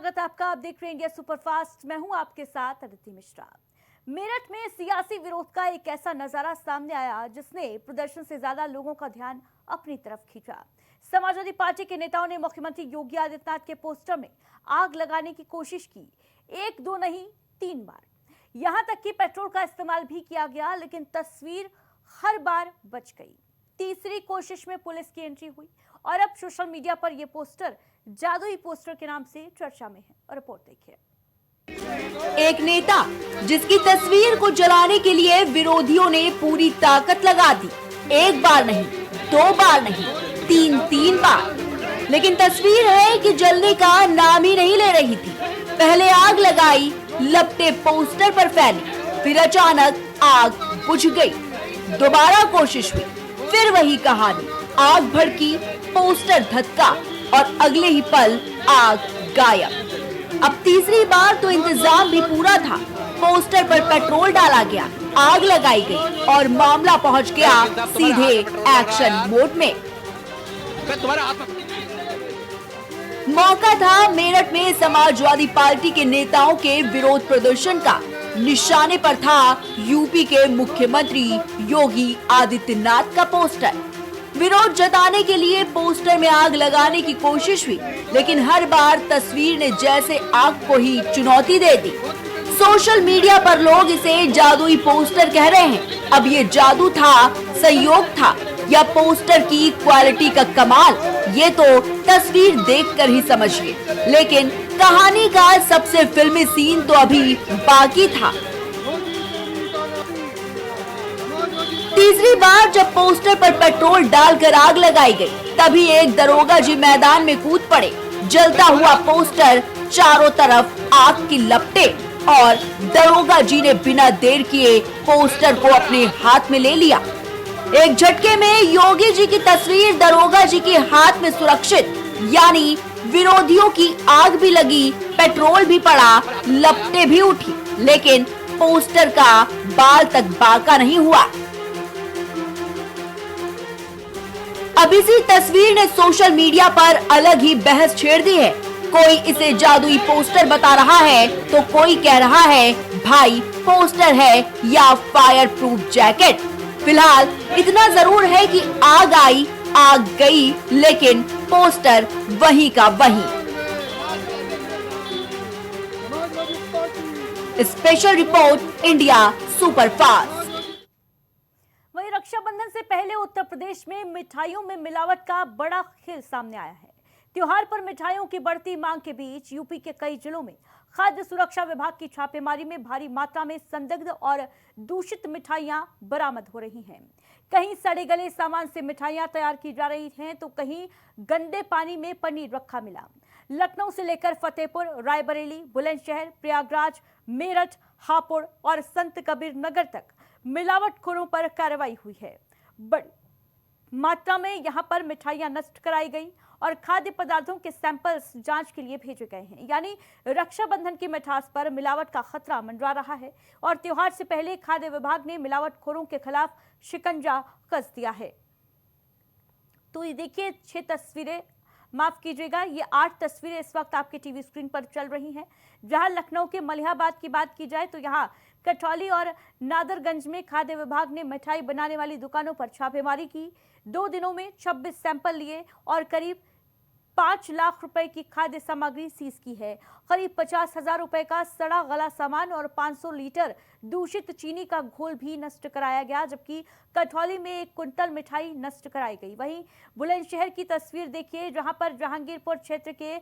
स्वागत है आपका। आप देख रहे हैं इंडिया सुपरफास्ट। मैं हूं आपके साथ अदिति मिश्रा। मेरठ में सियासी विरोध का एक ऐसा नजारा सामने आया जिसने प्रदर्शन से ज्यादा लोगों का ध्यान अपनी तरफ खींचा। समाजवादी पार्टी के नेताओं ने मुख्यमंत्री योगी आदित्यनाथ के पोस्टर में आग लगाने की कोशिश की। एक दो नहीं 3 बार, यहां तक कि पेट्रोल का इस्तेमाल भी किया गया, लेकिन तस्वीर हर बार बच गई। तीसरी कोशिश में पुलिस की एंट्री हुई और अब सोशल मीडिया पर यह पोस्टर जादुई पोस्टर के नाम से चर्चा में है। और रिपोर्ट देखिए। एक नेता जिसकी तस्वीर को जलाने के लिए विरोधियों ने पूरी ताकत लगा दी। एक बार नहीं, 2 बार नहीं, 3 बार, लेकिन तस्वीर है कि जलने का नाम ही नहीं ले रही थी। पहले आग लगाई, लपटे पोस्टर पर फैली, फिर अचानक आग बुझ गई। दोबारा कोशिश हुई, फिर वही कहानी। आग भड़की, पोस्टर धधका और अगले ही पल आग गायब। अब तीसरी बार तो इंतजाम भी पूरा था। पोस्टर पर पेट्रोल डाला गया, आग लगाई गई और मामला पहुंच गया सीधे एक्शन मोड में। मौका था मेरठ में समाजवादी पार्टी के नेताओं के विरोध प्रदर्शन का। निशाने पर था यूपी के मुख्यमंत्री योगी आदित्यनाथ का पोस्टर। विरोध जताने के लिए पोस्टर में आग लगाने की कोशिश हुई, लेकिन हर बार तस्वीर ने जैसे आग को ही चुनौती दे दी। सोशल मीडिया पर लोग इसे जादुई पोस्टर कह रहे हैं। अब ये जादू था, संयोग था या पोस्टर की क्वालिटी का कमाल, ये तो तस्वीर देखकर ही समझिए। लेकिन कहानी का सबसे फिल्मी सीन तो अभी बाकी था। तीसरी बार जब पोस्टर पर पेट्रोल डालकर आग लगाई गई, तभी एक दरोगा जी मैदान में कूद पड़े। जलता हुआ पोस्टर, चारों तरफ आग की लपटें, और दरोगा जी ने बिना देर किए पोस्टर को अपने हाथ में ले लिया। एक झटके में योगी जी की तस्वीर दरोगा जी के हाथ में सुरक्षित, यानी विरोधियों की आग भी लगी, पेट्रोल भी पड़ा, लपटें भी उठी, लेकिन पोस्टर का बाल तक बांका नहीं हुआ। अब इसी तस्वीर ने सोशल मीडिया पर अलग ही बहस छेड़ दी है। कोई इसे जादुई पोस्टर बता रहा है तो कोई कह रहा है भाई पोस्टर है या फायर प्रूफ जैकेट। फिलहाल इतना जरूर है कि आग आई, आग गई, लेकिन पोस्टर वहीं का वहीं। Special report India superfast. वहीं रक्षाबंधन से पहले उत्तर प्रदेश में मिठाइयों में मिलावट का बड़ा खेल सामने आया है। त्योहार पर मिठाइयों की बढ़ती मांग के बीच यूपी के कई जिलों में खाद्य सुरक्षा विभाग की छापेमारी में भारी मात्रा में संदिग्ध और दूषित मिठाइयां बरामद हो रही हैं। कहीं सड़े गले सामान से मिठाइयां तैयार की जा रही हैं तो कहीं गंदे पानी में पनीर रखा मिला। लखनऊ से लेकर फतेहपुर, रायबरेली, बुलंदशहर, प्रयागराज, मेरठ, हापुड़ और संत कबीर नगर तक मिलावटखोरों पर कार्रवाई हुई है। बड़ी मात्रा में यहां पर मिठाइयां नष्ट कराई गई और खाद्य पदार्थों के सैंपल्स जांच के लिए भेजे गए हैं। यानी रक्षाबंधन की मिठास पर मिलावट का खतरा मंडरा रहा है और त्योहार से पहले खाद्य विभाग ने मिलावटखोरों के खिलाफ शिकंजा कस दिया है। तो ये देखिए 6 तस्वीरें, माफ कीजिएगा, ये 8 तस्वीरें इस वक्त आपके टीवी स्क्रीन पर चल रही हैं। जहां लखनऊ के मलिहाबाद की बात की जाए तो यहाँ कटौली और नादरगंज में खाद्य विभाग ने मिठाई बनाने वाली दुकानों पर छापेमारी की। 2 दिनों में 26 सैंपल लिए और करीब 5 लाख रुपए की खाद्य सामग्री सीज की है। करीब 50,000 रुपए का सड़ा गला सामान और 500 लीटर दूषित चीनी का घोल भी नष्ट कराया गया, जबकि कटौली में 1 कुंटल मिठाई नष्ट कराई गई। वहीं बुलंदशहर की तस्वीर देखिए, जहां पर जहांगीरपुर क्षेत्र के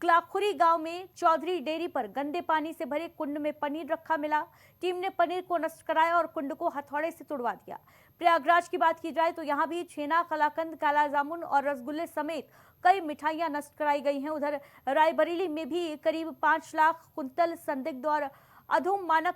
क्लाखुरी गांव में चौधरी डेयरी पर गंदे पानी से भरे कुंड में पनीर रखा मिला। टीम ने पनीर को नष्ट कराया और कुंड को हथौड़े से तोड़वा दिया। प्रयागराज की बात की जाए तो यहां भी छेना, कलाकंद, काला जामुन और रसगुल्ले समेत कई मिठाइयां नष्ट कराई गई हैं। उधर रायबरेली में भी करीब 5 लाख कुंतल संदिग्ध और अधूम मानक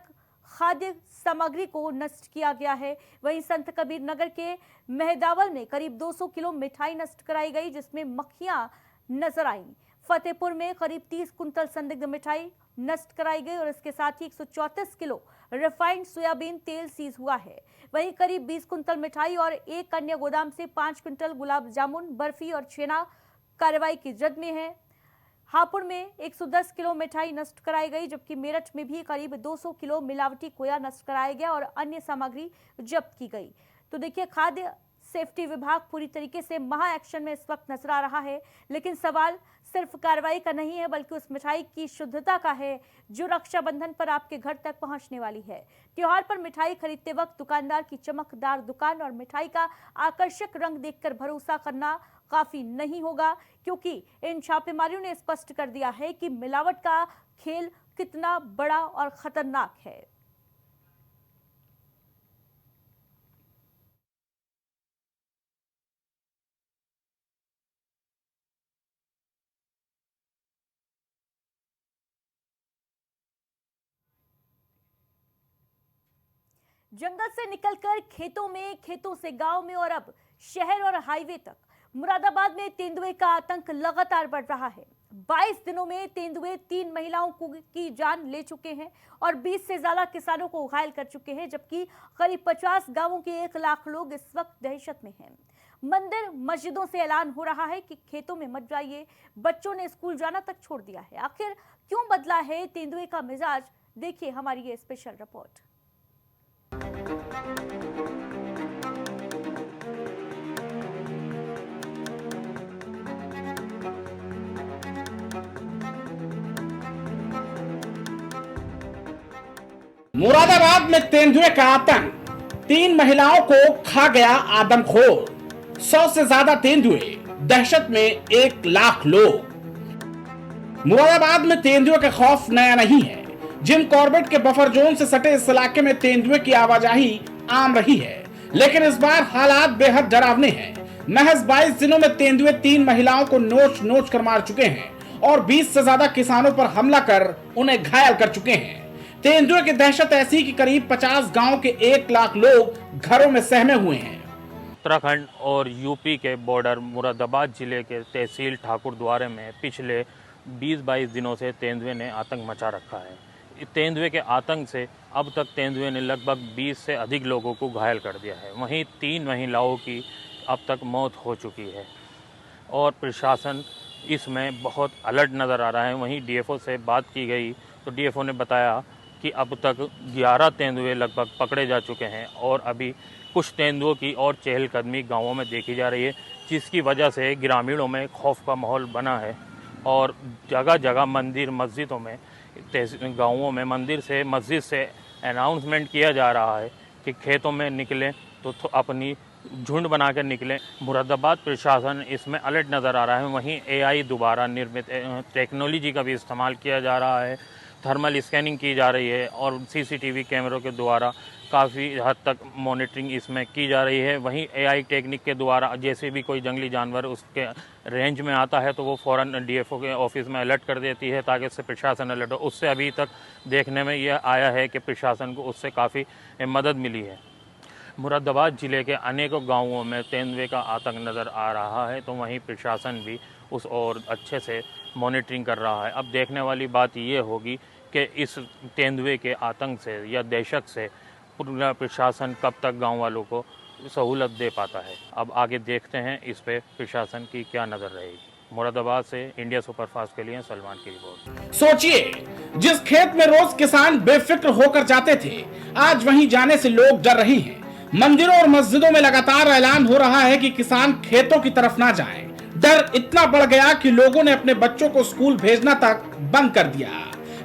खाद्य सामग्री को नष्ट किया गया है। वहीं संत कबीर नगर के मेहदावल में करीब 200 किलो मिठाई नष्ट कराई गई, जिसमें मक्खियां नजर आईं। फतेहपुर में करीब 30 कुंतल संदिग्ध मिठाई नष्ट कराई गई और इसके साथ ही 134 किलो रिफाइंड सोयाबीन तेल सीज हुआ है। वहीं करीब 20 कुंतल मिठाई और एक अन्य गोदाम से 5 क्विंटल गुलाब जामुन, बर्फी और छेना कार्रवाई की जद में है। हापुड़ में 110 किलो मिठाई नष्ट कराई गई, जबकि मेरठ में भी करीब 200 किलो मिलावटी खोया नष्ट कराया गया और अन्य सामग्री जब्त की गई। तो देखिए, खाद्य सेफ्टी विभाग पूरी तरीके से महा एक्शन में इस वक्त नजर आ रहा है, लेकिन सवाल सिर्फ कार्रवाई का नहीं है बल्कि उस मिठाई की शुद्धता का है जो रक्षाबंधन पर आपके घर तक पहुंचने वाली है। त्योहार पर मिठाई खरीदते वक्त दुकानदार की चमकदार दुकान और मिठाई का आकर्षक रंग देखकर भरोसा करना काफी नहीं होगा, क्योंकि इन छापेमारियों ने स्पष्ट कर दिया है कि मिलावट का खेल कितना बड़ा और खतरनाक है। जंगल से निकलकर खेतों में, खेतों से गांव में और अब शहर और हाईवे तक मुरादाबाद में तेंदुए का आतंक लगातार बढ़ रहा है। 22 दिनों में तेंदुए 3 महिलाओं की जान ले चुके हैं और 20 से ज्यादा किसानों को घायल कर चुके हैं, जबकि करीब 50 गांवों के 1 लाख लोग इस वक्त दहशत में हैं। मंदिर मस्जिदों से ऐलान हो रहा है कि खेतों में मत जाइए, बच्चों ने स्कूल जाना तक छोड़ दिया है। आखिर क्यों बदला है तेंदुए का मिजाज? देखिए हमारी ये स्पेशल रिपोर्ट। मुरादाबाद में तेंदुए का आतंक, 3 महिलाओं को खा गया आदमखोर। 100 से ज्यादा तेंदुए, दहशत में 1 लाख लोग। मुरादाबाद में तेंदुए का खौफ नया नहीं है। जिम कॉर्बेट के बफर जोन से सटे इस इलाके में तेंदुए की आवाजाही आम रही है, लेकिन इस बार हालात बेहद डरावने हैं। महज 22 दिनों में तेंदुए 3 महिलाओं को नोच नोच कर मार चुके हैं और 20 से ज्यादा किसानों पर हमला कर उन्हें घायल कर चुके हैं। तेंदुए की दहशत ऐसी कि करीब 50 गांव के 1 लाख लोग घरों में सहमे हुए हैं। उत्तराखंड और यूपी के बॉर्डर मुरादाबाद जिले के तहसील ठाकुरद्वारे में पिछले 20-22 दिनों से तेंदुए ने आतंक मचा रखा है। तेंदुए के आतंक से अब तक तेंदुए ने लगभग 20 से अधिक लोगों को घायल कर दिया है। वहीं 3 महिलाओं की अब तक मौत हो चुकी है और प्रशासन इसमें बहुत अलर्ट नज़र आ रहा है। वहीं डीएफओ से बात की गई तो डीएफओ ने बताया कि अब तक 11 तेंदुए लगभग पकड़े जा चुके हैं और अभी कुछ तेंदुओं की और चहलकदमी गांवों में देखी जा रही है, जिसकी वजह से ग्रामीणों में खौफ का माहौल बना है और जगह जगह मंदिर मस्जिदों में, गांवों में मंदिर से मस्जिद से अनाउंसमेंट किया जा रहा है कि खेतों में निकलें तो अपनी झुंड बनाकर निकलें। मुरादाबाद प्रशासन इसमें अलर्ट नज़र आ रहा है। वहीं एआई द्वारा निर्मित टेक्नोलॉजी का भी इस्तेमाल किया जा रहा है, थर्मल स्कैनिंग की जा रही है और सीसीटीवी कैमरों के द्वारा काफ़ी हद तक मॉनिटरिंग इसमें की जा रही है। वहीं एआई टेक्निक के द्वारा जैसे भी कोई जंगली जानवर उसके रेंज में आता है तो वो फ़ौरन डीएफओ के ऑफिस में अलर्ट कर देती है ताकि उससे प्रशासन अलर्ट हो। उससे अभी तक देखने में यह आया है कि प्रशासन को उससे काफ़ी मदद मिली है। मुरादाबाद जिले के अनेकों गांवों में तेंदुए का आतंक नज़र आ रहा है, तो वहीं प्रशासन भी उस और अच्छे से मॉनिटरिंग कर रहा है। अब देखने वाली बात ये होगी कि इस तेंदुए के आतंक से या दहशत से पूरा प्रशासन कब तक गांव वालों को सहूलत दे पाता है। अब आगे देखते हैं इस पे प्रशासन की क्या नज़र रहेगी। मुरादाबाद से इंडिया सुपरफास्ट के लिए सलमान की रिपोर्ट। सोचिए, जिस खेत में रोज किसान बेफिक्र होकर जाते थे, आज वहीं जाने से लोग डर रहे हैं। मंदिरों और मस्जिदों में लगातार ऐलान हो रहा है कि किसान खेतों की तरफ ना जाएं। डर इतना बढ़ गया कि लोगों ने अपने बच्चों को स्कूल भेजना तक बंद कर दिया।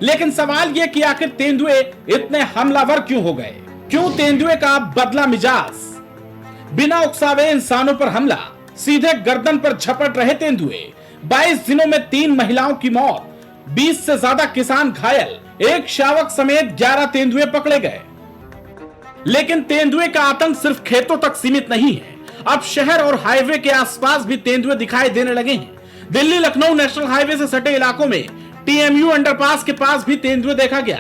लेकिन सवाल यह कि आखिर तेंदुए इतने हमलावर क्यों हो गए? क्यों तेंदुए का बदला मिजाज? बिना उकसावे इंसानों पर हमला, सीधे गर्दन पर झपट रहे तेंदुए। 22 दिनों में 3 महिलाओं की मौत, 20 से ज्यादा किसान घायल, एक शावक समेत 11 तेंदुए पकड़े गए। लेकिन तेंदुए का आतंक सिर्फ खेतों तक सीमित नहीं है। अब शहर और हाईवे के आसपास भी तेंदुए दिखाई देने लगे हैं। दिल्ली लखनऊ नेशनल हाईवे से सटे इलाकों में टीएमयू अंडरपास के पास भी तेंदुए देखा गया।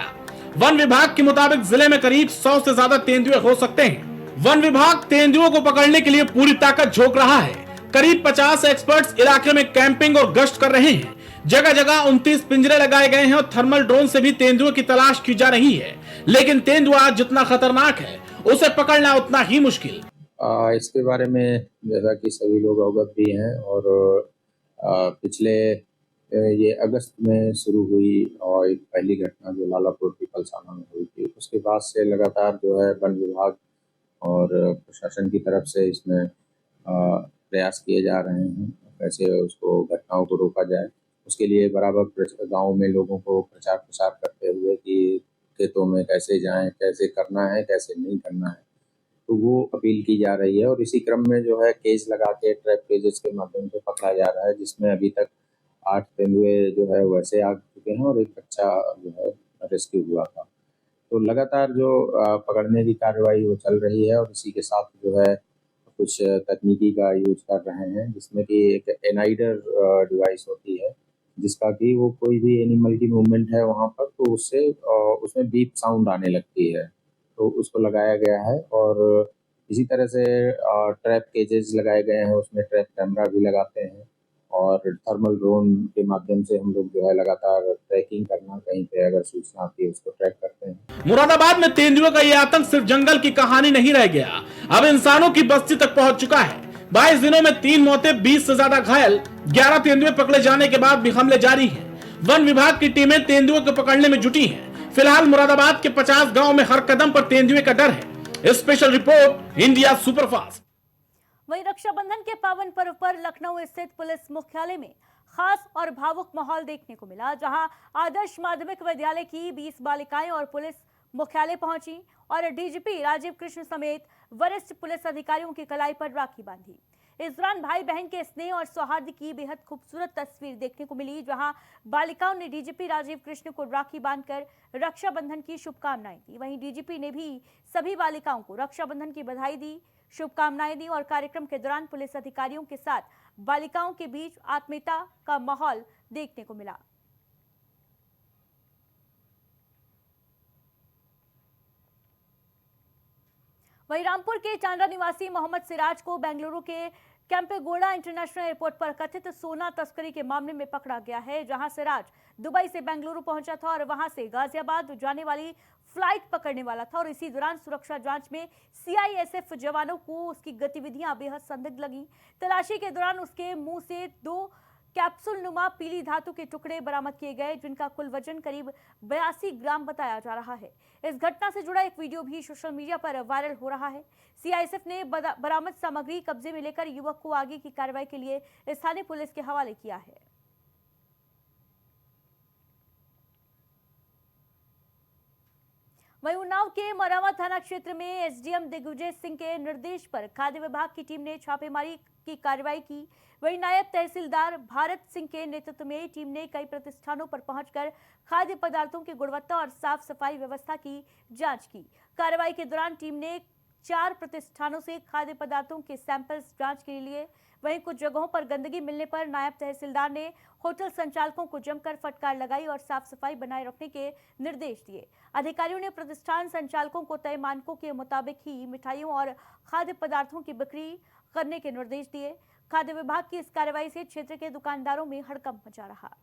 वन विभाग के मुताबिक जिले में करीब 100 से ज्यादा तेंदुए हो सकते हैं। वन विभाग तेंदुओं को पकड़ने के लिए पूरी ताकत झोंक रहा है। करीब 50 एक्सपर्ट्स इलाके में कैंपिंग और गश्त कर रहे हैं। जगह जगह 29 पिंजरे लगाए गए हैं और थर्मल ड्रोन से भी तेंदुए की तलाश की जा रही है। लेकिन तेंदुआ जितना खतरनाक है, उसे पकड़ना उतना ही मुश्किल। इसके बारे में जैसा कि सभी लोग अवगत भी हैं और पिछले ये अगस्त में शुरू हुई और एक पहली घटना जो लालापुर पीपलसाना में हुई थी, उसके बाद से लगातार जो है वन विभाग और प्रशासन की तरफ से इसमें प्रयास किए जा रहे हैं कैसे उसको घटनाओं को रोका जाए। उसके लिए बराबर गाँव में लोगों को प्रचार प्रसार करते हुए कि खेतों में कैसे जाएं, कैसे करना है, कैसे नहीं करना है, तो वो अपील की जा रही है। और इसी क्रम में जो है केज लगा के ट्रैप केजेस के माध्यम से पकड़ा जा रहा है, जिसमें अभी तक 8 तेंदुए जो है वैसे आ चुके हैं और एक बच्चा जो है रेस्क्यू हुआ था। तो लगातार जो पकड़ने की कार्रवाई वो चल रही है और इसी के साथ जो है कुछ तकनीकी का यूज कर रहे हैं, जिसमें कि एक एनाइडर डिवाइस होती है जिसका कि वो कोई भी एनिमल की मूवमेंट है वहाँ पर तो उससे उसमें बीप साउंड आने लगती है, तो उसको लगाया गया है। और इसी तरह से ट्रैप केजेस लगाए गए हैं, उसमें ट्रैप कैमरा भी लगाते हैं और थर्मल ड्रोन के माध्यम से हम लोग जो है लगातार ट्रैकिंग करना, कहीं पे अगर सूचना आती है उसको ट्रैक करते हैं। मुरादाबाद में तेंदुए का ये आतंक सिर्फ जंगल की कहानी नहीं रह गया, अब इंसानों की बस्ती तक पहुंच चुका है। 22 दिनों में 3 मौतें, 20 से ज्यादा घायल, 11 तेंदुए पकड़े जाने के बाद भी हमले जारी हैं। वन विभाग की टीमें तेंदुए को पकड़ने में जुटी हैं। फिलहाल मुरादाबाद के 50 गांव में हर कदम पर तेंदुए का डर है। Special report, India superfast. वहीं रक्षाबंधन के पावन पर्व पर लखनऊ स्थित पुलिस मुख्यालय में खास और भावुक माहौल देखने को मिला, जहां आदर्श माध्यमिक विद्यालय की 20 बालिकाएं और पुलिस मुख्यालय पहुंची और डीजीपी राजीव कृष्ण समेत वरिष्ठ पुलिस अधिकारियों की कलाई पर राखी बांधी। इस दौरान भाई बहन के स्नेह और सौहार्द की बेहद खूबसूरत तस्वीर देखने को मिली, जहां बालिकाओं ने डीजीपी राजीव कृष्ण को राखी बांधकर रक्षाबंधन की शुभकामनाएं दी। वहीं डीजीपी ने भी सभी बालिकाओं को रक्षाबंधन की बधाई दी, शुभकामनाएं दी और कार्यक्रम के दौरान पुलिस अधिकारियों के साथ बालिकाओं के बीच आत्मीयता का माहौल देखने को मिला। वहीं रामपुर के चांदा निवासी मोहम्मद सिराज को बेंगलुरु के कैंपेगौड़ा इंटरनेशनल एयरपोर्ट पर कथित सोना तस्करी के मामले में पकड़ा गया है, जहां सिराज दुबई से बेंगलुरु पहुंचा था और वहां से गाजियाबाद जाने वाली फ्लाइट पकड़ने वाला था। और इसी दौरान सुरक्षा जांच में सीआईएसएफ जवानों को उसकी गतिविधियां बेहद संदिग्ध लगी। तलाशी के दौरान उसके मुंह से 2 कैप्सूल नुमा पीली धातु के टुकड़े बरामद किए गए, जिनका कुल वजन करीब 82 ग्राम बताया जा रहा है। इस घटना से जुड़ा एक वीडियो भी सोशल मीडिया पर वायरल हो रहा है। सीआईएसएफ ने बरामद सामग्री कब्जे में लेकर युवक को आगे की कार्रवाई के लिए स्थानीय पुलिस के हवाले किया है। वहीं उन्नाव के मरावा थाना क्षेत्र में एसडीएम दिग्विजय सिंह के निर्देश पर खाद्य विभाग की टीम ने छापेमारी की कार्रवाई की। वहीं नायब तहसीलदार भारत सिंह के नेतृत्व में टीम ने कई प्रतिष्ठानों पर पहुंचकर खाद्य पदार्थों की गुणवत्ता और साफ सफाई व्यवस्था की जांच की। कार्रवाई के दौरान टीम ने 4 प्रतिष्ठानों से खाद्य पदार्थों के सैंपल्स जांच के लिए। वहीं कुछ जगहों पर गंदगी मिलने पर नायब तहसीलदार ने होटल संचालकों को जमकर फटकार लगाई और साफ सफाई बनाए रखने के निर्देश दिए। अधिकारियों ने प्रतिष्ठान संचालकों को तय मानकों के मुताबिक ही मिठाइयों और खाद्य पदार्थों की बिक्री करने के निर्देश दिए। खाद्य विभाग की इस कार्रवाई से क्षेत्र के दुकानदारों में हड़कंप मचा रहा।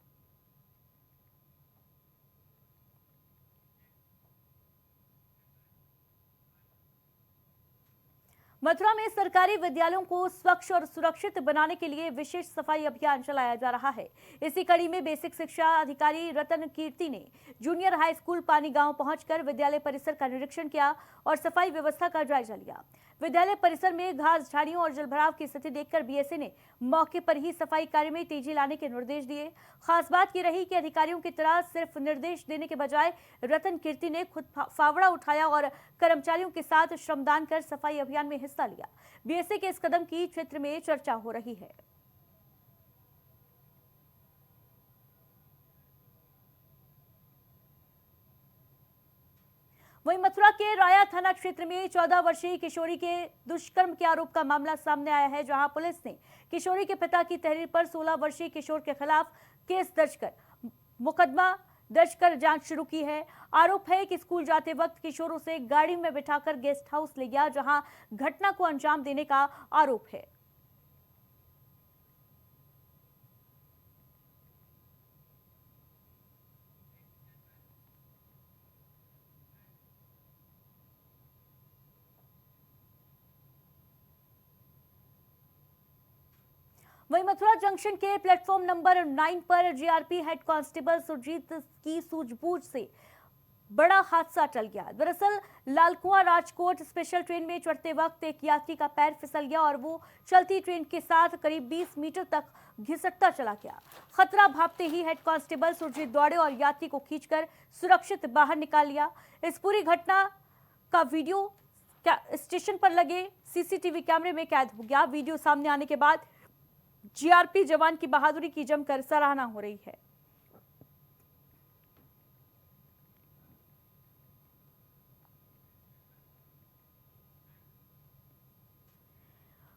मथुरा में सरकारी विद्यालयों को स्वच्छ और सुरक्षित बनाने के लिए विशेष सफाई अभियान चलाया जा रहा है। इसी कड़ी में बेसिक शिक्षा अधिकारी रतन कीर्ति ने जूनियर हाई स्कूल पानी गांव पहुंचकर विद्यालय परिसर का निरीक्षण किया और सफाई व्यवस्था का जायजा लिया। विद्यालय परिसर में घास झाड़ियों और जलभराव की स्थिति देखकर बीएसए ने मौके पर ही सफाई कार्य में तेजी लाने के निर्देश दिए। खास बात यह रही कि अधिकारियों की तरह सिर्फ निर्देश देने के बजाय रतन कीर्ति ने खुद फावड़ा उठाया और कर्मचारियों के साथ श्रमदान कर सफाई अभियान में हिस्सा लिया। बीएसए के इस कदम की क्षेत्र में चर्चा हो रही है। वहीं मथुरा के राया थाना क्षेत्र में 14 वर्षीय किशोरी के दुष्कर्म के आरोप का मामला सामने आया है, जहां पुलिस ने किशोरी के पिता की तहरीर पर 16 वर्षीय किशोर के खिलाफ केस दर्ज कर मुकदमा दर्ज कर जांच शुरू की है। आरोप है कि स्कूल जाते वक्त किशोर उसे गाड़ी में बिठाकर गेस्ट हाउस ले गया, जहां घटना को अंजाम देने का आरोप है। वहीं मथुरा जंक्शन के प्लेटफॉर्म नंबर 9 पर जीआरपी हेड कांस्टेबल सुरजीत की सूझबूझ से बड़ा हादसा टल गया। दरअसल लालकुआं राजकोट स्पेशल ट्रेन में चढ़ते वक्त एक यात्री का पैर फिसल गया और वो चलती ट्रेन के साथ करीब 20 मीटर तक घिसटता चला गया। खतरा भांपते ही हेड कांस्टेबल सुरजीत दौड़े और यात्री को खींचकर सुरक्षित बाहर निकाल लिया। इस पूरी घटना का वीडियो स्टेशन पर लगे सीसीटीवी कैमरे में कैद हो गया। वीडियो सामने आने के बाद जीआरपी जवान की बहादुरी की जमकर सराहना हो रही है।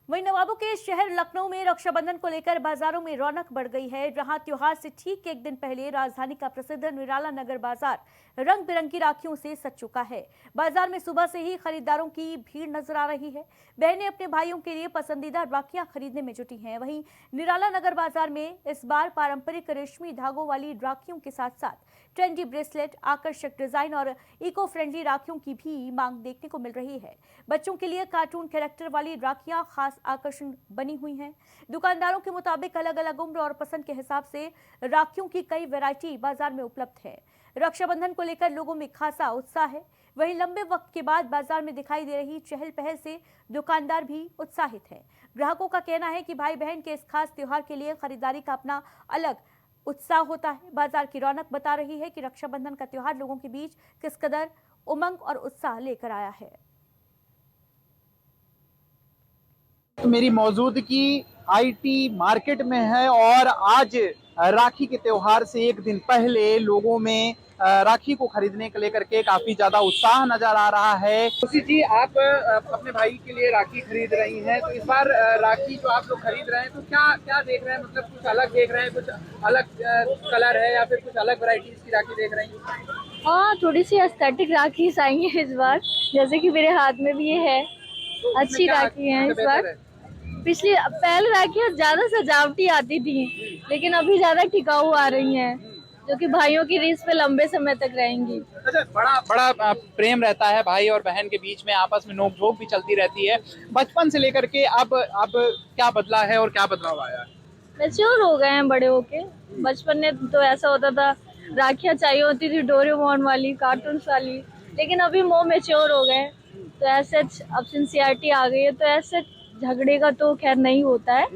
वहीं नवाबों के शहर लखनऊ में रक्षाबंधन को लेकर बाजारों में रौनक बढ़ गई है। जहां त्योहार से ठीक एक दिन पहले राजधानी का प्रसिद्ध निराला नगर बाजार रंग बिरंगी राखियों से सज चुका है। बाजार में सुबह से ही खरीदारों की भीड़ नजर आ रही है। बहनें अपने भाइयों के लिए पसंदीदा राखियां खरीदने में जुटी हैं। वहीं निराला नगर बाजार में इस बार पारंपरिक रेशमी धागों वाली राखियों के साथ साथ ट्रेंडी ब्रेसलेट, आकर्षक डिजाइन और इको फ्रेंडली राखियों की भी मांग देखने को मिल रही है। बच्चों के लिए कार्टून कैरेक्टर वाली राखियां खास आकर्षण बनी हुई हैं। दुकानदारों के मुताबिक अलग अलग उम्र और पसंद के हिसाब से राखियों की कई वैरायटी बाजार में उपलब्ध है। रक्षाबंधन को लेकर लोगों में खासा उत्साह है। वहीं लंबे वक्त के बाद बाजार में दिखाई दे रही चहल पहल से दुकानदार भी उत्साहित हैं। ग्राहकों का कहना है कि भाई बहन के इस खास त्योहार के लिए खरीदारी का अपना अलग उत्साह होता है। बाजार की रौनक बता रही है कि रक्षाबंधन का त्योहार लोगों के बीच किस कदर उमंग और उत्साह लेकर आया है। मेरी मौजूदगी आईटी मार्केट में है और आज राखी के त्योहार से एक दिन पहले लोगों में राखी को खरीदने को लेकर के काफी ज्यादा उत्साह नजर आ रहा है। खुशी जी, आप अपने भाई के लिए राखी खरीद रही हैं, तो इस बार राखी जो आप लोग खरीद रहे हैं तो क्या क्या देख रहे हैं? मतलब कुछ अलग देख रहे हैं, कुछ अलग कलर है या फिर कुछ अलग वैरायटीज की राखी देख रही हैं? हाँ, थोड़ी सी एस्थेटिक राखी आई है इस बार, जैसे कि मेरे हाथ में भी ये है। तो अच्छी राखी है इस बार। पिछली पहले राखियाँ ज्यादा सजावटी आती थी, लेकिन अभी ज्यादा टिकाऊ आ रही हैं, जो कि भाइयों की रीस पे लंबे समय तक रहेंगी। अच्छा, बड़ा प्रेम रहता है भाई और बहन के बीच में, आपस में नोक-झोंक भी चलती रहती है। बचपन से लेकर के अब क्या बदला है और क्या बदलाव आया है? मैच्योर हो गए हैं बड़े होके। बचपन में तो ऐसा होता था, राखियाँ चाहिए होती थी डोरेमोन वाली, कार्टून्स वाली, लेकिन अभी मोर मैच्योर हो गए, तो ऐसे अब सिंसियरिटी आ गई है, तो ऐसे झगड़े का तो खैर नहीं होता है।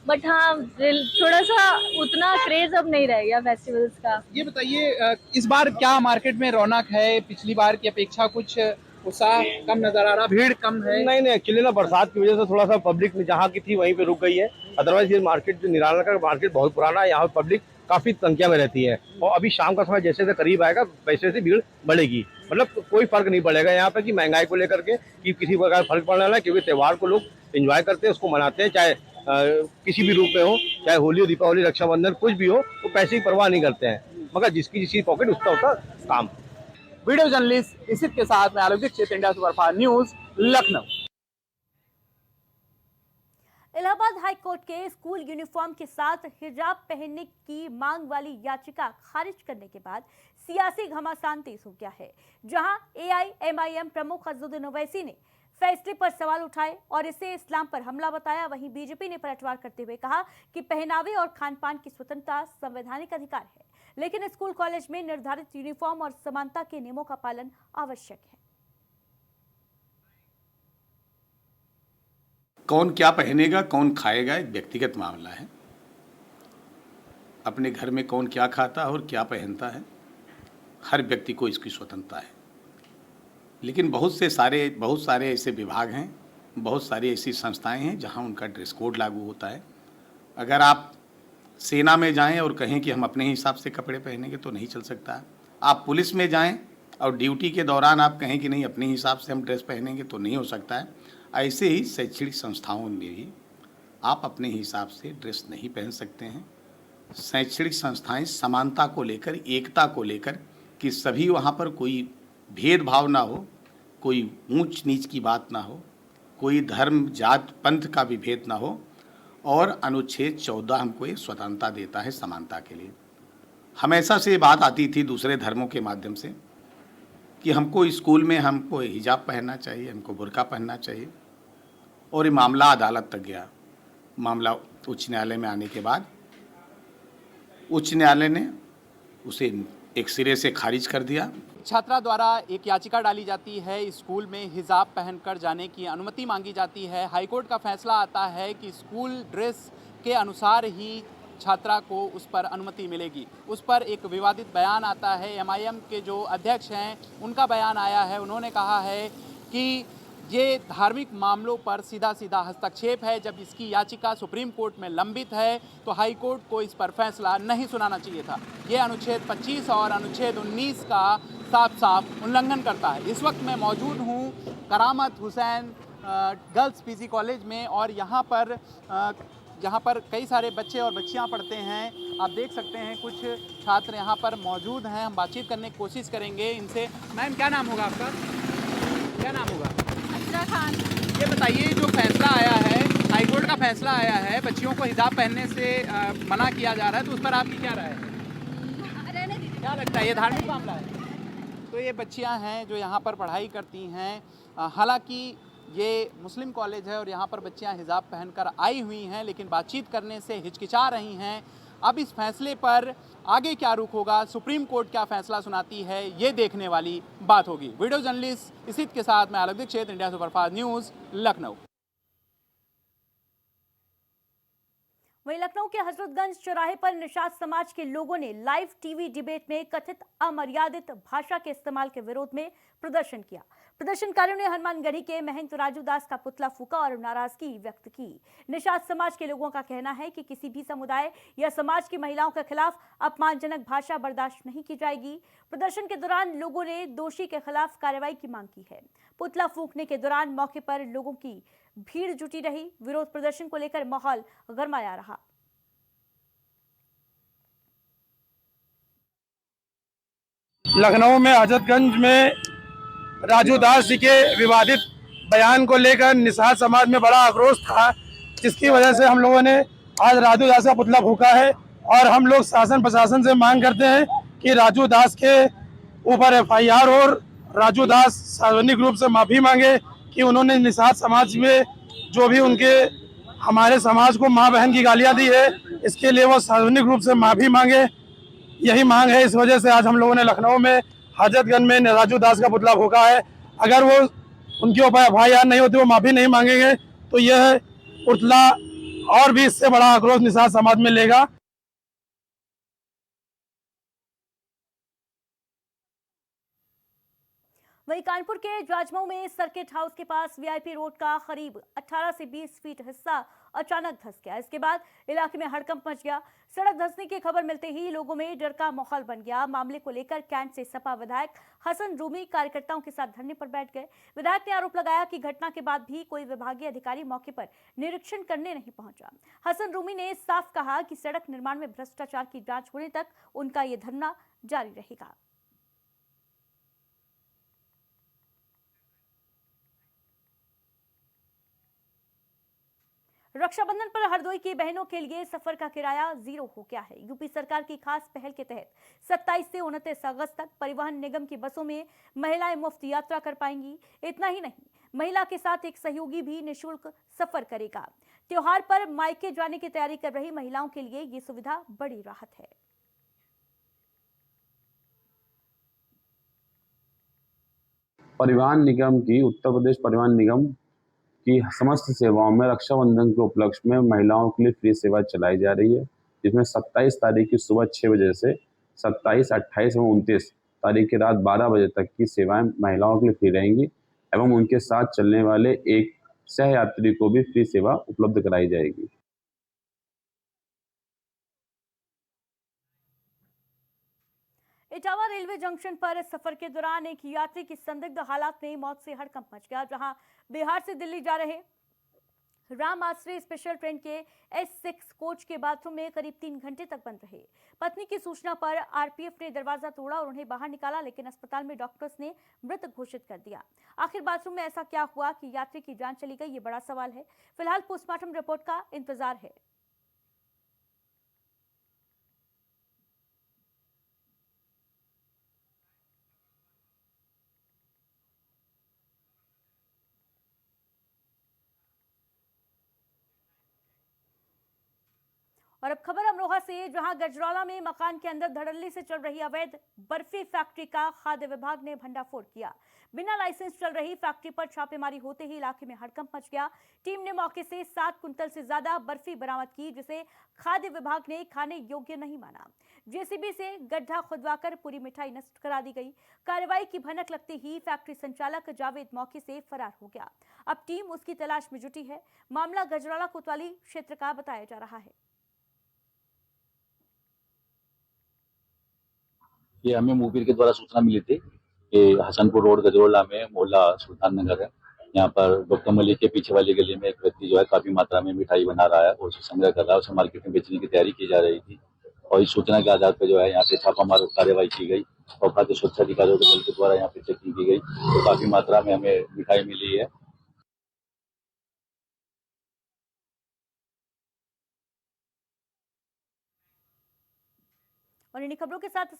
बट हाँ, थोड़ा सा उतना क्रेज अब नहीं रह गया फेस्टिवल्स का। ये बताइए, इस बार क्या मार्केट में रौनक है? पिछली बार की अपेक्षा कुछ उत्साह कम नजर आ रहा, भीड़ कम है? नहीं, एक्चुअली ना बरसात की वजह से थोड़ा सा पब्लिक जहाँ की थी वहीं पे रुक गई है। अदरवाइज ये मार्केट जो निराला का मार्केट बहुत पुराना है, यहाँ पब्लिक काफी संख्या में रहती है और अभी शाम का समय जैसे जैसे करीब आएगा वैसे वैसे भीड़ बढ़ेगी। मतलब कोई फर्क नहीं पड़ेगा यहाँ पे कि महंगाई को लेकर के कि किसी प्रकार फर्क पड़ने वाला है, क्योंकि त्योहार को लोग एंजॉय करते हैं, उसको मनाते हैं, चाहे किसी भी रूप में हो, चाहे होली हो, दीपावली, रक्षाबंधन कुछ भी हो, वो पैसे की परवाह नहीं करते हैं, मगर जिसकी पॉकेट उसका होता काम। वीडियो जर्नलिस्ट इसित के साथ मैं Alok Dikshit, India superfast news, Lucknow. Allahabad high court के स्कूल यूनिफॉर्म के साथ हिजाब पहनने की मांग वाली याचिका खारिज करने के बाद सियासी घमासान तेज हो गया है। जहां एआईएमआईएम प्रमुख अजहरुद्दीन ओवैसी ने फैसले पर सवाल उठाए और इसे इस्लाम पर हमला बताया, वहीं बीजेपी ने पलटवार करते हुए कहा कि पहनावे और खान पान की स्वतंत्रता संवैधानिक अधिकार है, लेकिन स्कूल कॉलेज में निर्धारित यूनिफॉर्म और समानता के नियमों का पालन आवश्यक है। कौन क्या पहनेगा, कौन खाएगा, एक व्यक्तिगत मामला है। अपने घर में कौन क्या खाता है और क्या पहनता है, हर व्यक्ति को इसकी स्वतंत्रता है। लेकिन बहुत सारे ऐसे विभाग हैं, बहुत सारी ऐसी संस्थाएं हैं जहां उनका ड्रेस कोड लागू होता है। अगर आप सेना में जाएं और कहें कि हम अपने हिसाब से कपड़े पहनेंगे तो नहीं चल सकता। आप पुलिस में जाएं और ड्यूटी के दौरान आप कहें कि नहीं अपने हिसाब से हम ड्रेस पहनेंगे तो नहीं हो सकता है। ऐसे ही शैक्षणिक संस्थाओं में भी आप अपने हिसाब से ड्रेस नहीं पहन सकते हैं। शैक्षणिक संस्थाएं समानता को लेकर, एकता को लेकर कि सभी वहाँ पर कोई भेदभाव ना हो, कोई ऊंच नीच की बात ना हो, कोई धर्म जात पंथ का भी भेद ना हो, और अनुच्छेद 14 हमको एक स्वतंत्रता देता है समानता के लिए। हमेशा से बात आती थी दूसरे धर्मों के माध्यम से कि हमको स्कूल में हमको हिजाब पहनना चाहिए, हमको बुर्का पहनना चाहिए, और ये मामला अदालत तक गया। मामला उच्च न्यायालय में आने के बाद उच्च न्यायालय ने उसे एक सिरे से खारिज कर दिया। छात्रा द्वारा एक याचिका डाली जाती है, स्कूल में हिजाब पहनकर जाने की अनुमति मांगी जाती है। हाईकोर्ट का फैसला आता है कि स्कूल ड्रेस के अनुसार ही छात्रा को उस पर अनुमति मिलेगी। उस पर एक विवादित बयान आता है। एमआईएम के जो अध्यक्ष हैं उनका बयान आया है। उन्होंने कहा है कि ये धार्मिक मामलों पर सीधा सीधा हस्तक्षेप है। जब इसकी याचिका सुप्रीम कोर्ट में लंबित है तो हाई कोर्ट को इस पर फैसला नहीं सुनाना चाहिए था। ये अनुच्छेद 25 और अनुच्छेद 19 का साफ साफ उल्लंघन करता है। इस वक्त मैं मौजूद हूँ करामत हुसैन गर्ल्स पीजी कॉलेज में और यहाँ पर कई सारे बच्चे और बच्चियाँ पढ़ते हैं। आप देख सकते हैं कुछ छात्र यहाँ पर मौजूद हैं। हम बातचीत करने की कोशिश करेंगे इनसे। मैम, क्या नाम होगा आपका? क्या नाम होगा? खान। ये बताइए, जो फैसला आया है, हाईकोर्ट का फैसला आया है, बच्चियों को हिजाब पहनने से मना किया जा रहा है, तो उस पर आपकी क्या राय है? क्या लगता है, ये धार्मिक मामला है? तो ये बच्चियां हैं जो यहाँ पर पढ़ाई करती हैं। हालांकि ये मुस्लिम कॉलेज है और यहाँ पर बच्चियां हिजाब पहनकर आई हुई हैं, लेकिन बातचीत करने से हिचकिचा रही हैं। अब इस फैसले पर आगे क्या रुख होगा, सुप्रीम कोर्ट क्या फैसला सुनाती है, ये देखने वाली बात होगी। वीडियो जर्नलिस्ट इसित के साथ मैं Alok Dikshit, India superfast news, Lucknow. वहीं लखनऊ के हजरतगंज चौराहे पर निषाद समाज के लोगों ने लाइव टीवी डिबेट में कथित अमर्यादित भाषा के इस्तेमाल के विरोध में प्रदर्शन किया। प्रदर्शनकारियों ने हनुमानगढ़ी के महंत राजू दास का पुतला फूंका और नाराजगी व्यक्त की। निषाद समाज के लोगों का कहना है कि किसी भी समुदाय या समाज की महिलाओं के खिलाफ अपमानजनक भाषा बर्दाश्त नहीं की जाएगी। प्रदर्शन के दौरान लोगों ने दोषी के खिलाफ कार्रवाई की मांग की है। पुतला फूंकने के दौरान मौके पर लोगों की भीड़ जुटी रही। विरोध प्रदर्शन को लेकर माहौल गरमाया रहा। लखनऊ में हजरतगंज में राजू दास जी के विवादित बयान को लेकर निषाद समाज में बड़ा आक्रोश था, जिसकी वजह से हम लोगों ने आज राजू दास का पुतला फूंका है। और हम लोग शासन प्रशासन से मांग करते हैं कि राजू दास के ऊपर एफआईआर और राजू दास सार्वजनिक रूप से माफ़ी मांगे कि उन्होंने निषाद समाज में जो भी उनके हमारे समाज को माँ बहन की गालियाँ दी है, इसके लिए वो सार्वजनिक रूप से माफ़ी मांगे। यही मांग है। इस वजह से आज हम लोगों ने लखनऊ में हजरतगंज में राजू दास का पुतला फूंका है। अगर वो उनके ऊपर एफआईआर नहीं होती, वो माफ़ी नहीं मांगेंगे, तो यह पुतला और भी इससे बड़ा आक्रोश निषाद समाज में लेगा। वहीं कानपुर के जाजमऊ में सर्किट हाउस के पास वीआईपी रोड का करीब 18 से 20 फीट हिस्सा अचानक धंस गया। इसके बाद इलाके में हड़कंप मच गया। सड़क धंसने की खबर मिलते ही लोगों में डर का माहौल बन गया। मामले को लेकर कैंट से सपा विधायक हसन रूमी कार्यकर्ताओं के साथ धरने पर बैठ गए। विधायक ने आरोप लगाया कि घटना के बाद भी कोई विभागीय अधिकारी मौके पर निरीक्षण करने नहीं पहुंचा। हसन रूमी ने साफ कहा कि सड़क निर्माण में भ्रष्टाचार की जांच होने तक उनका ये धरना जारी रहेगा। रक्षाबंधन पर हरदोई की बहनों के लिए सफर का किराया 0 हो गया है। यूपी सरकार की खास पहल के तहत 27 से 29 अगस्त तक परिवहन निगम की बसों में महिलाएं मुफ्त यात्रा कर पाएंगी। इतना ही नहीं, महिला के साथ एक सहयोगी भी निःशुल्क सफर करेगा। त्योहार पर मायके जाने की तैयारी कर रही महिलाओं के लिए ये सुविधा बड़ी राहत है। परिवहन निगम की उत्तर प्रदेश परिवहन निगम की समस्त सेवाओं में रक्षाबंधन के उपलक्ष्य में महिलाओं के लिए फ्री सेवा चलाई जा रही है, जिसमें 27 तारीख की सुबह 6 बजे से 27, 28 एवं 29 तारीख की रात 12 बजे तक की सेवाएं महिलाओं के लिए फ्री रहेंगी एवं उनके साथ चलने वाले एक सहयात्री को भी फ्री सेवा उपलब्ध कराई जाएगी। इटावा रेलवे जंक्शन पर सफर के दौरान एक यात्री की संदिग्ध हालात में मौत से हड़कंप मच गया। जहां बिहार से दिल्ली जा रहे राम आश्रय स्पेशल ट्रेन के S6 कोच के बाथरूम में करीब 3 घंटे तक बंद रहे। पत्नी की सूचना पर आरपीएफ ने दरवाजा तोड़ा और उन्हें बाहर निकाला, लेकिन अस्पताल में डॉक्टर्स ने मृत घोषित कर दिया। आखिर बाथरूम में ऐसा क्या हुआ कि यात्री की जान चली गई, ये बड़ा सवाल है। फिलहाल पोस्टमार्टम रिपोर्ट का इंतजार है। और अब खबर अमरोहा से, जहां गजरौला में मकान के अंदर धड़ल्ले से चल रही अवैध बर्फी फैक्ट्री का खाद्य विभाग ने भंडाफोड़ किया। बिना लाइसेंस चल रही फैक्ट्री पर छापेमारी होते ही इलाके में हड़कंप मच गया। टीम ने मौके से 7 कुंतल से ज्यादा बर्फी बरामद की, जिसे खाद्य विभाग ने खाने योग्य नहीं माना। जेसीबी से गड्ढा खुदवाकर पूरी मिठाई नष्ट करा दी गई। कार्रवाई की भनक लगते ही फैक्ट्री संचालक जावेद मौके से फरार हो गया। अब टीम उसकी तलाश में जुटी है। मामला गजरौला कोतवाली क्षेत्र का बताया जा रहा है। ये हमें मुखबिर के द्वारा सूचना मिली थी कि हसनपुर रोड गजरौला में मोहल्ला सुल्तान नगर है, यहाँ पर डॉक्टर मलिक के पीछे वाली गली में एक व्यक्ति जो है काफी मात्रा में मिठाई बना रहा है और उसे संग्रह कर रहा है। उसे मार्केट में बेचने की तैयारी की जा रही थी और इस सूचना के आधार पर जो है यहाँ पे छापामार कार्रवाई की गई और खाद्य सुरक्षा अधिकारियों के दल के द्वारा यहाँ पे चेकिंग की गई तो काफी मात्रा में हमें मिठाई मिली है। और इन्हीं खबरों के साथ